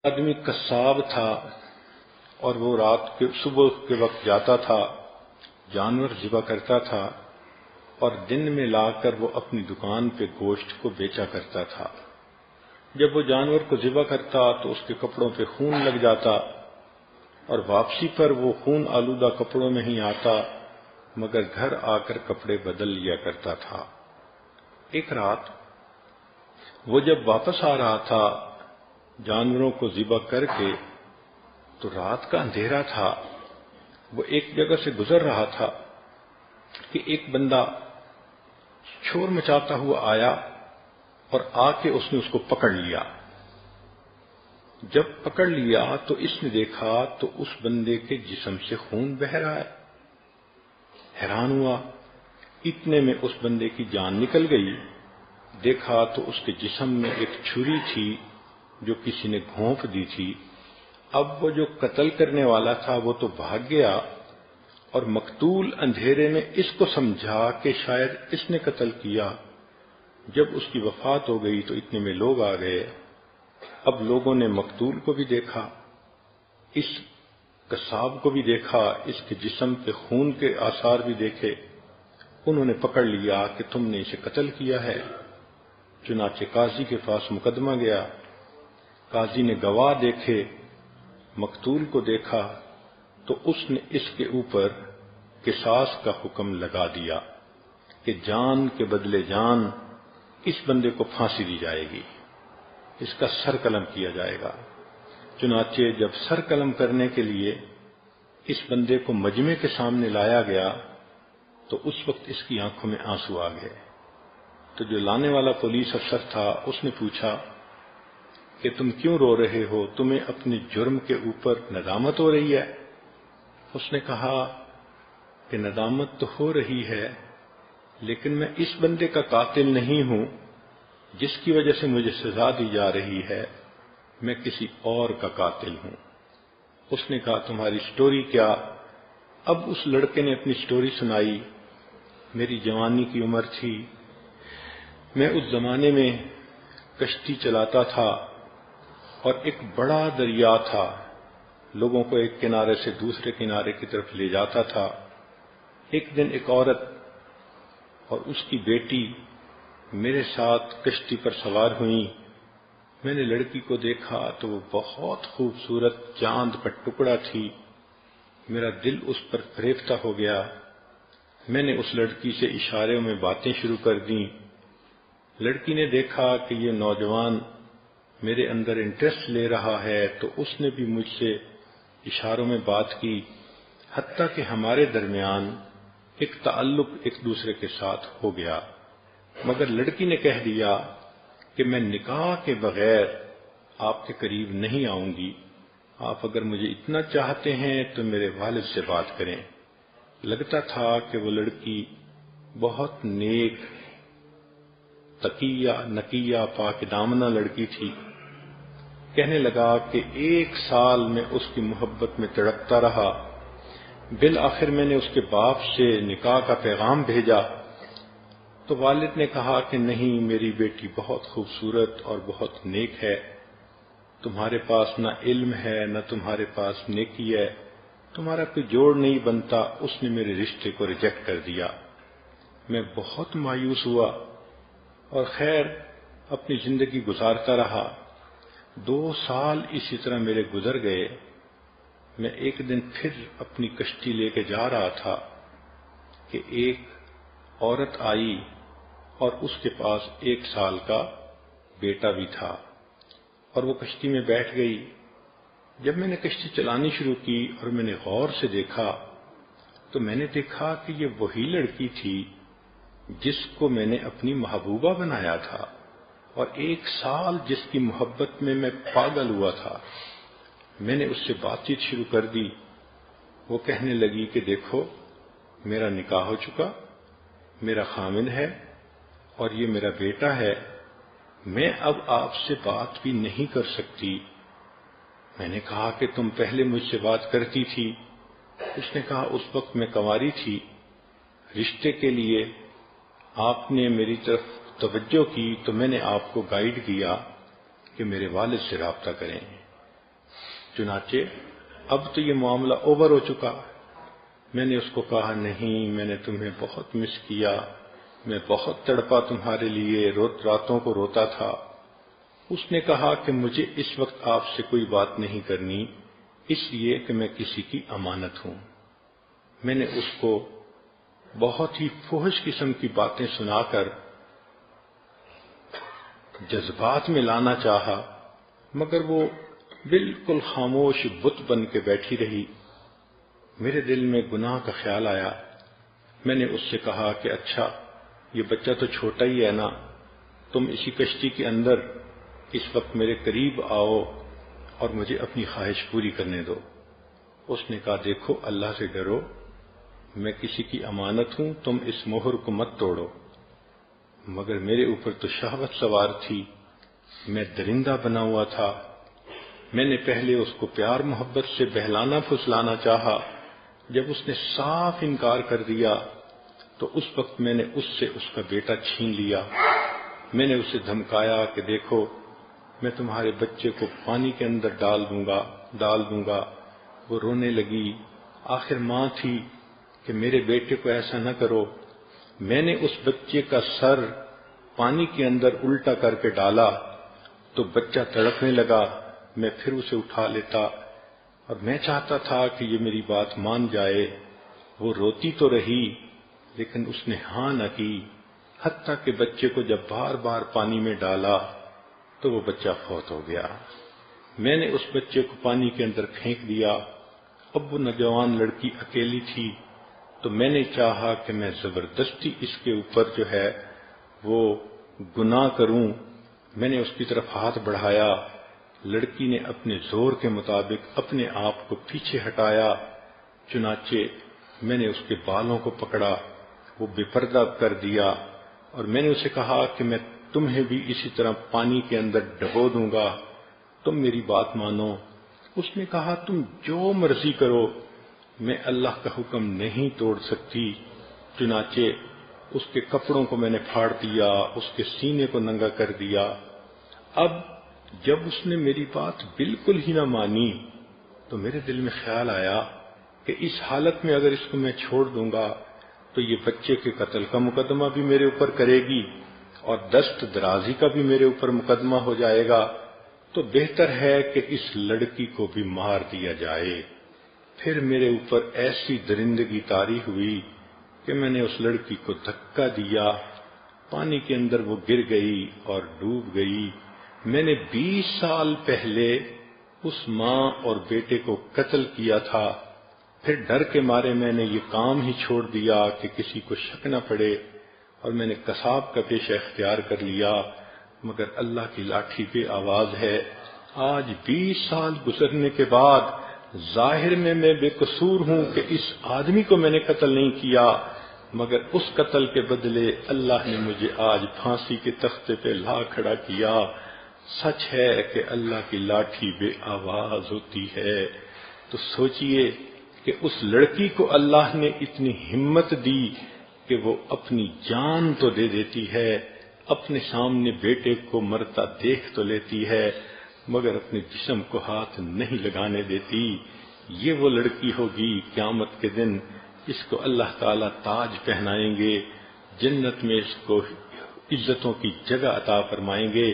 آدمی قصاب تھا اور وہ رات کے صبح کے وقت جاتا تھا، جانور ذبح کرتا تھا اور دن میں لا کر وہ اپنی دکان پہ گوشت کو بیچا کرتا تھا۔ جب وہ جانور کو ذبح کرتا تو اس کے کپڑوں پہ خون لگ جاتا اور واپسی پر وہ خون آلودہ کپڑوں میں ہی آتا، مگر گھر آ کر کپڑے بدل لیا کرتا تھا۔ ایک رات وہ جب واپس آ رہا تھا جانوروں کو ذبح کر کے، تو رات کا اندھیرا تھا، وہ ایک جگہ سے گزر رہا تھا کہ ایک بندہ شور مچاتا ہوا آیا اور آ کے اس نے اس کو پکڑ لیا۔ جب پکڑ لیا تو اس نے دیکھا تو اس بندے کے جسم سے خون بہہ رہا ہے۔ حیران ہوا، اتنے میں اس بندے کی جان نکل گئی۔ دیکھا تو اس کے جسم میں ایک چھری تھی جو کسی نے گھونپ دی تھی۔ اب وہ جو قتل کرنے والا تھا وہ تو بھاگ گیا، اور مقتول اندھیرے میں اس کو سمجھا کہ شاید اس نے قتل کیا۔ جب اس کی وفات ہو گئی تو اتنے میں لوگ آ گئے۔ اب لوگوں نے مقتول کو بھی دیکھا، اس قصاب کو بھی دیکھا، اس کے جسم پہ خون کے آثار بھی دیکھے۔ انہوں نے پکڑ لیا کہ تم نے اسے قتل کیا ہے۔ چنانچہ قاضی کے پاس مقدمہ گیا، قاضی نے گواہ دیکھے، مقتول کو دیکھا تو اس نے اس کے اوپر قصاص کا حکم لگا دیا کہ جان کے بدلے جان، اس بندے کو پھانسی دی جائے گی، اس کا سر قلم کیا جائے گا۔ چنانچہ جب سر قلم کرنے کے لیے اس بندے کو مجمع کے سامنے لایا گیا تو اس وقت اس کی آنکھوں میں آنسو آ گئے۔ تو جو لانے والا پولیس افسر تھا اس نے پوچھا کہ تم کیوں رو رہے ہو، تمہیں اپنے جرم کے اوپر ندامت ہو رہی ہے؟ اس نے کہا کہ ندامت تو ہو رہی ہے، لیکن میں اس بندے کا قاتل نہیں ہوں جس کی وجہ سے مجھے سزا دی جا رہی ہے، میں کسی اور کا قاتل ہوں۔ اس نے کہا تمہاری سٹوری کیا؟ اب اس لڑکے نے اپنی سٹوری سنائی۔ میری جوانی کی عمر تھی، میں اس زمانے میں کشتی چلاتا تھا اور ایک بڑا دریا تھا، لوگوں کو ایک کنارے سے دوسرے کنارے کی طرف لے جاتا تھا۔ ایک دن ایک عورت اور اس کی بیٹی میرے ساتھ کشتی پر سوار ہوئیں۔ میں نے لڑکی کو دیکھا تو وہ بہت خوبصورت چاند کا ٹکڑا تھی، میرا دل اس پر فریفتہ ہو گیا۔ میں نے اس لڑکی سے اشاروں میں باتیں شروع کر دیں۔ لڑکی نے دیکھا کہ یہ نوجوان میرے اندر انٹرسٹ لے رہا ہے تو اس نے بھی مجھ سے اشاروں میں بات کی، حتیٰ کہ ہمارے درمیان ایک تعلق ایک دوسرے کے ساتھ ہو گیا۔ مگر لڑکی نے کہہ دیا کہ میں نکاح کے بغیر آپ کے قریب نہیں آؤں گی، آپ اگر مجھے اتنا چاہتے ہیں تو میرے والد سے بات کریں۔ لگتا تھا کہ وہ لڑکی بہت نیک، تقیہ، نقیہ، پاک دامنہ لڑکی تھی۔ کہنے لگا کہ 1 سال میں اس کی محبت میں تڑپتا رہا، بالآخر میں نے اس کے باپ سے نکاح کا پیغام بھیجا تو والد نے کہا کہ نہیں، میری بیٹی بہت خوبصورت اور بہت نیک ہے، تمہارے پاس نہ علم ہے نہ تمہارے پاس نیکی ہے، تمہارا کوئی جوڑ نہیں بنتا۔ اس نے میرے رشتے کو ریجیکٹ کر دیا۔ میں بہت مایوس ہوا اور خیر اپنی زندگی گزارتا رہا۔ 2 سال اسی طرح میرے گزر گئے۔ میں ایک دن پھر اپنی کشتی لے کے جا رہا تھا کہ ایک عورت آئی اور اس کے پاس 1 سال کا بیٹا بھی تھا، اور وہ کشتی میں بیٹھ گئی۔ جب میں نے کشتی چلانی شروع کی اور میں نے غور سے دیکھا تو میں نے دیکھا کہ یہ وہی لڑکی تھی جس کو میں نے اپنی محبوبہ بنایا تھا، اور 1 سال جس کی محبت میں پاگل ہوا تھا۔ میں نے اس سے بات چیت شروع کر دی۔ وہ کہنے لگی کہ دیکھو، میرا نکاح ہو چکا، میرا خامند ہے اور یہ میرا بیٹا ہے، میں اب آپ سے بات بھی نہیں کر سکتی۔ میں نے کہا کہ تم پہلے مجھ سے بات کرتی تھی۔ اس نے کہا اس وقت میں کنواری تھی، رشتے کے لیے آپ نے میری طرف توجہ کی تو میں نے آپ کو گائیڈ کیا کہ میرے والد سے رابطہ کریں۔ چنانچہ اب تو یہ معاملہ اوور ہو چکا۔ میں نے اس کو کہا نہیں، میں نے تمہیں بہت مس کیا، میں بہت تڑپا تمہارے لیے، راتوں کو روتا تھا۔ اس نے کہا کہ مجھے اس وقت آپ سے کوئی بات نہیں کرنی، اس لیے کہ میں کسی کی امانت ہوں۔ میں نے اس کو بہت ہی فحش قسم کی باتیں سنا کر جذبات میں لانا چاہا، مگر وہ بالکل خاموش بت بن کے بیٹھی رہی۔ میرے دل میں گناہ کا خیال آیا۔ میں نے اس سے کہا کہ اچھا، یہ بچہ تو چھوٹا ہی ہے نا، تم اسی کشتی کے اندر اس وقت میرے قریب آؤ اور مجھے اپنی خواہش پوری کرنے دو۔ اس نے کہا دیکھو اللہ سے ڈرو، میں کسی کی امانت ہوں، تم اس مہر کو مت توڑو۔ مگر میرے اوپر تو شہوت سوار تھی، میں درندہ بنا ہوا تھا۔ میں نے پہلے اس کو پیار محبت سے بہلانا پھسلانا چاہا، جب اس نے صاف انکار کر دیا تو اس وقت میں نے اس سے اس کا بیٹا چھین لیا۔ میں نے اسے دھمکایا کہ دیکھو میں تمہارے بچے کو پانی کے اندر ڈال دوں گا۔ وہ رونے لگی، آخر ماں تھی کہ میرے بیٹے کو ایسا نہ کرو۔ میں نے اس بچے کا سر پانی کے اندر الٹا کر کے ڈالا تو بچہ تڑپنے لگا، میں پھر اسے اٹھا لیتا اور میں چاہتا تھا کہ یہ میری بات مان جائے۔ وہ روتی تو رہی لیکن اس نے ہاں نہ کی، حتیٰ کہ بچے کو جب بار بار پانی میں ڈالا تو وہ بچہ فوت ہو گیا۔ میں نے اس بچے کو پانی کے اندر پھینک دیا۔ اب وہ نوجوان لڑکی اکیلی تھی تو میں نے چاہا کہ میں زبردستی اس کے اوپر جو ہے وہ گناہ کروں۔ میں نے اس کی طرف ہاتھ بڑھایا، لڑکی نے اپنے زور کے مطابق اپنے آپ کو پیچھے ہٹایا، چنانچہ میں نے اس کے بالوں کو پکڑا، وہ بے پردہ کر دیا اور میں نے اسے کہا کہ میں تمہیں بھی اسی طرح پانی کے اندر ڈبو دوں گا، تم میری بات مانو۔ اس نے کہا تم جو مرضی کرو، میں اللہ کا حکم نہیں توڑ سکتی۔ چنانچہ اس کے کپڑوں کو میں نے پھاڑ دیا، اس کے سینے کو ننگا کر دیا۔ اب جب اس نے میری بات بالکل ہی نہ مانی تو میرے دل میں خیال آیا کہ اس حالت میں اگر اس کو میں چھوڑ دوں گا تو یہ بچے کے قتل کا مقدمہ بھی میرے اوپر کرے گی اور دست درازی کا بھی میرے اوپر مقدمہ ہو جائے گا، تو بہتر ہے کہ اس لڑکی کو بھی مار دیا جائے۔ پھر میرے اوپر ایسی درندگی طاری ہوئی کہ میں نے اس لڑکی کو دھکا دیا، پانی کے اندر وہ گر گئی اور ڈوب گئی۔ میں نے 20 سال پہلے اس ماں اور بیٹے کو قتل کیا تھا، پھر ڈر کے مارے میں نے یہ کام ہی چھوڑ دیا کہ کسی کو شک نہ پڑے، اور میں نے قصاب کا پیشہ اختیار کر لیا، مگر اللہ کی لاٹھی پہ آواز ہے۔ آج 20 سال گزرنے کے بعد ظاہر میں بے قصور ہوں کہ اس آدمی کو میں نے قتل نہیں کیا، مگر اس قتل کے بدلے اللہ نے مجھے آج پھانسی کے تختے پہ لا کھڑا کیا۔ سچ ہے کہ اللہ کی لاٹھی بے آواز ہوتی ہے۔ تو سوچئے کہ اس لڑکی کو اللہ نے اتنی ہمت دی کہ وہ اپنی جان تو دے دیتی ہے، اپنے سامنے بیٹے کو مرتا دیکھ تو لیتی ہے، مگر اپنے جسم کو ہاتھ نہیں لگانے دیتی۔ یہ وہ لڑکی ہوگی قیامت کے دن، اس کو اللہ تعالیٰ تاج پہنائیں گے، جنت میں اس کو عزتوں کی جگہ عطا فرمائیں گے۔